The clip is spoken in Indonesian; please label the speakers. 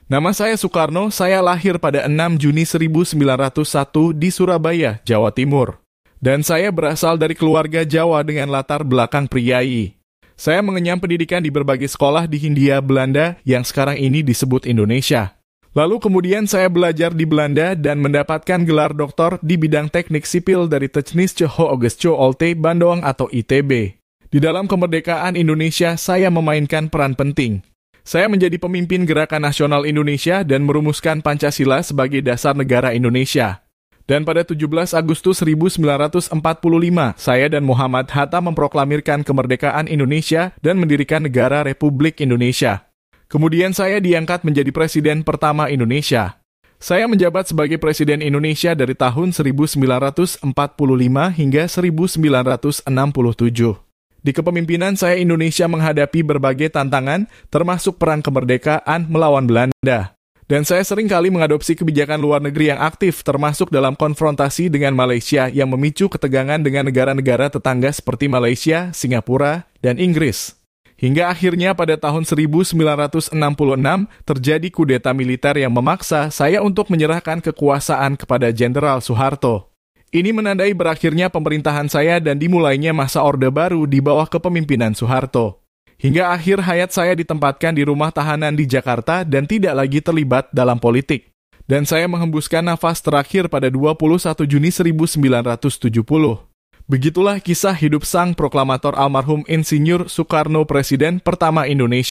Speaker 1: Nama saya Soekarno, saya lahir pada 6 Juni 1901 di Surabaya, Jawa Timur. Dan saya berasal dari keluarga Jawa dengan latar belakang priai. Saya mengenyam pendidikan di berbagai sekolah di Hindia Belanda yang sekarang ini disebut Indonesia. Lalu kemudian saya belajar di Belanda dan mendapatkan gelar doktor di bidang teknik sipil dari Technische Hogeschool Bandung atau ITB. Di dalam kemerdekaan Indonesia, saya memainkan peran penting. Saya menjadi pemimpin Gerakan Nasional Indonesia dan merumuskan Pancasila sebagai dasar negara Indonesia. Dan pada 17 Agustus 1945, saya dan Muhammad Hatta memproklamirkan kemerdekaan Indonesia dan mendirikan negara Republik Indonesia. Kemudian saya diangkat menjadi presiden pertama Indonesia. Saya menjabat sebagai presiden Indonesia dari tahun 1945 hingga 1967. Di kepemimpinan saya, Indonesia menghadapi berbagai tantangan, termasuk perang kemerdekaan melawan Belanda. Dan saya sering kali mengadopsi kebijakan luar negeri yang aktif, termasuk dalam konfrontasi dengan Malaysia yang memicu ketegangan dengan negara-negara tetangga seperti Malaysia, Singapura, dan Inggris. Hingga akhirnya pada tahun 1966 terjadi kudeta militer yang memaksa saya untuk menyerahkan kekuasaan kepada Jenderal Soeharto. Ini menandai berakhirnya pemerintahan saya dan dimulainya masa Orde Baru di bawah kepemimpinan Soeharto. Hingga akhir hayat saya ditempatkan di rumah tahanan di Jakarta dan tidak lagi terlibat dalam politik. Dan saya menghembuskan nafas terakhir pada 21 Juni 1970. Begitulah kisah hidup sang proklamator almarhum Insinyur Soekarno, Presiden pertama Indonesia.